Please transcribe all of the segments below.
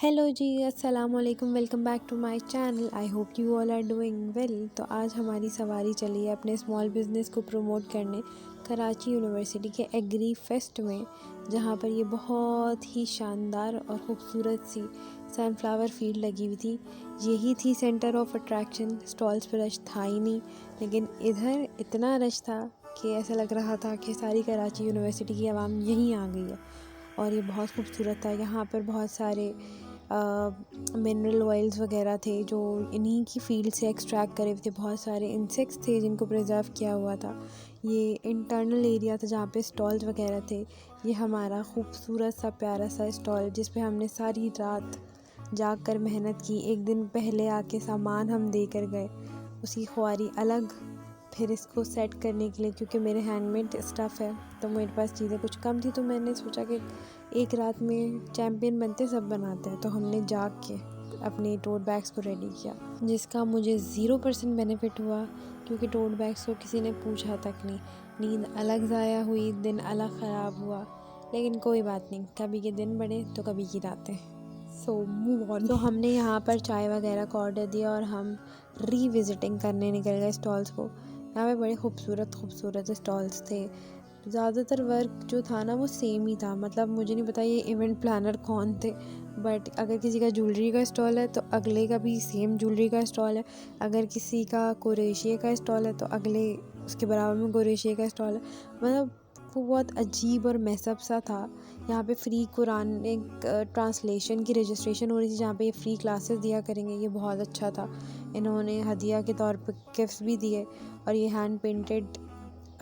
Hello ji, अस्सलाम वालेकुम। Welcome back to my channel. I hope you all are doing well. तो आज हमारी सवारी चली है अपने स्मॉल बिज़नेस को प्रमोट करने कराची यूनिवर्सिटी के एग्री फेस्ट में, जहाँ पर ये बहुत ही शानदार और ख़ूबसूरत सी सनफ्लावर फील्ड लगी हुई थी। यही थी सेंटर ऑफ अट्रैक्शन। स्टॉल्स पर रश था ही नहीं, लेकिन इधर इतना रश था कि ऐसा लग रहा था कि सारी कराची यूनिवर्सिटी की आवाम यहीं आ गई है। और ये बहुत खूबसूरत था। यहाँ पर बहुत सारे मिनरल ऑयल्स वगैरह थे जो इन्हीं की फील्ड से एक्सट्रैक्ट करे हुए थे। बहुत सारे इंसेक्ट्स थे जिनको प्रिजर्व किया हुआ था। ये इंटरनल एरिया था जहाँ पे स्टॉल्स वगैरह थे। ये हमारा खूबसूरत सा प्यारा सा स्टॉल, जिस पे हमने सारी रात जाग कर मेहनत की। एक दिन पहले आके सामान हम दे कर गए, उसकी ख्वारी अलग। फिर इसको सेट करने के लिए, क्योंकि मेरे हैंडमेड स्टफ़ है तो मेरे पास चीज़ें कुछ कम थी, तो मैंने सोचा कि एक रात में चैम्पियन बनते सब बनाते हैं। तो हमने जाग के अपने टोट बैग्स को रेडी किया, जिसका मुझे 0% बेनिफिट हुआ, क्योंकि टोट बैग्स को किसी ने पूछा तक नहीं। नींद अलग ज़ाया हुई, दिन अलग ख़राब हुआ, लेकिन कोई बात नहीं, कभी के दिन बड़े तो कभी की रातें। So move on. तो हमने यहाँ पर चाय वगैरह का ऑर्डर दिया और हम रीविज़िटिंग करने निकल गए स्टॉल्स को। यहाँ पे बड़े खूबसूरत स्टॉल्स थे। ज़्यादातर वर्क जो था ना वो सेम ही था। मतलब मुझे नहीं पता ये इवेंट प्लानर कौन थे, बट अगर किसी का ज्वेलरी का स्टॉल है तो अगले का भी सेम ज्वेलरी का स्टॉल है। अगर किसी का कुरेशिया का स्टॉल है तो अगले उसके बराबर में कुरेशिया का स्टॉल है। मतलब वो बहुत अजीब और मैसअप सा था। यहाँ पे फ्री कुरानिक ट्रांसलेशन की रजिस्ट्रेशन हो रही थी, जहाँ पे ये फ्री क्लासेस दिया करेंगे। ये बहुत अच्छा था। इन्होंने हदिया के तौर पर गिफ्ट्स भी दिए, और ये हैंड पेंटेड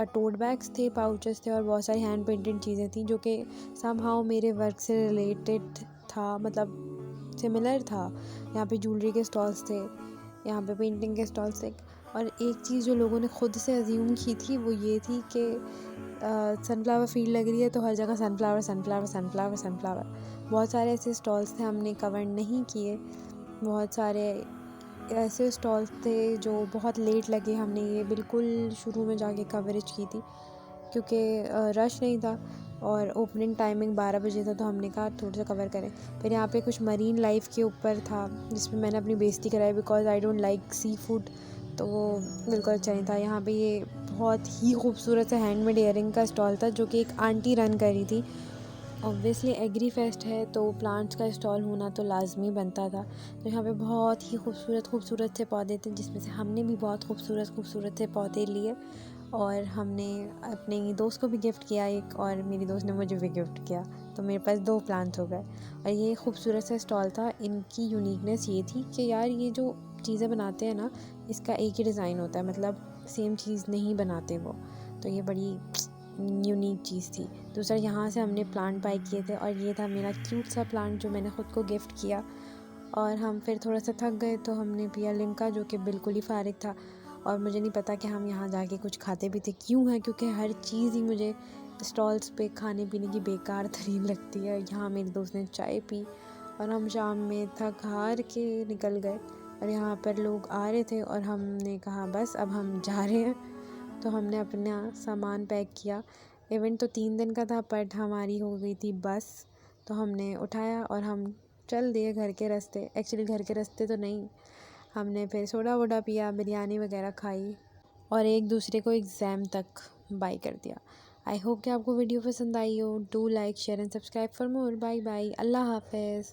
टोट बैग्स थे, पाउचेस थे, और बहुत सारी हैंड पेंटेड चीज़ें थी जो कि समहाउ मेरे वर्क से रिलेटेड था, मतलब सिमिलर था। यहाँ पे ज्वेलरी के स्टॉल्स थे, यहाँ पे पेंटिंग के स्टॉल्स थे। और एक चीज़ जो लोगों ने खुद से अज्यूम की थी वो ये थी कि सनफ्लावर फील्ड लग रही है तो हर जगह सनफ्लावर सनफ्लावर सनफ्लावर सनफ्लावर। बहुत सारे ऐसे स्टॉल्स थे हमने कवर नहीं किए। बहुत सारे ऐसे स्टॉल्स थे जो बहुत लेट लगे। हमने ये बिल्कुल शुरू में जाके कवरेज की थी, क्योंकि रश नहीं था और ओपनिंग टाइमिंग 12 बजे था, तो हमने कहा थोड़ा सा कवर करें। फिर यहाँ पे कुछ मरीन लाइफ के ऊपर था, जिसमें मैंने अपनी बेइज्जती कराई, because I don't like seafood, तो वो बिल्कुल अच्छा नहीं था। यहाँ पे ये बहुत ही खूबसूरत सा हैंडमेड इयरिंग का स्टॉल था, जो कि एक आंटी रन करी थी। ऑब्वियसली एग्री फेस्ट है तो प्लांट्स का स्टॉल होना तो लाजमी बनता था। तो यहाँ पे बहुत ही खूबसूरत से पौधे थे, जिसमें से हमने भी बहुत खूबसूरत से पौधे लिए, और हमने अपने दोस्त को भी गिफ्ट किया एक, और मेरी दोस्त ने मुझे भी गिफ्ट किया। तो मेरे पास 2 प्लांट्स हो गए। और ये खूबसूरत सा स्टॉल था। इनकी यूनिकनेस ये थी कि यार ये जो चीज़ें बनाते हैं ना, इसका एक ही डिज़ाइन होता है, मतलब सेम चीज़ नहीं बनाते वो। तो ये बड़ी यूनिक चीज़ थी। दूसरा, यहाँ से हमने प्लांट बाय किए थे, और ये था मेरा क्यूट सा प्लांट जो मैंने ख़ुद को गिफ्ट किया। और हम फिर थोड़ा सा थक गए तो हमने पिया लिम्का, जो कि बिल्कुल ही फ़ारिग था। और मुझे नहीं पता कि हम यहाँ जाके कुछ खाते भी थे क्यों हैं, क्योंकि हर चीज़ ही मुझे स्टॉल्स पे खाने पीने की बेकार तरीन लगती है। यहाँ मेरे दोस्त ने चाय पी और हम शाम में थक हार के निकल गए। और यहाँ पर लोग आ रहे थे और हमने कहा बस अब हम जा रहे हैं। तो हमने अपना सामान पैक किया। इवेंट तो 3 दिन का था, बट हमारी हो गई थी बस, तो हमने उठाया और हम चल दिए घर के रास्ते। एक्चुअली घर के रास्ते तो नहीं, हमने फिर सोडा वोडा पिया, बिरयानी वगैरह खाई, और एक दूसरे को एग्ज़ाम तक बाय कर दिया। आई होप कि आपको वीडियो पसंद आई हो। Do like share and subscribe for more. Bye bye, अल्लाह हाफ़िज़।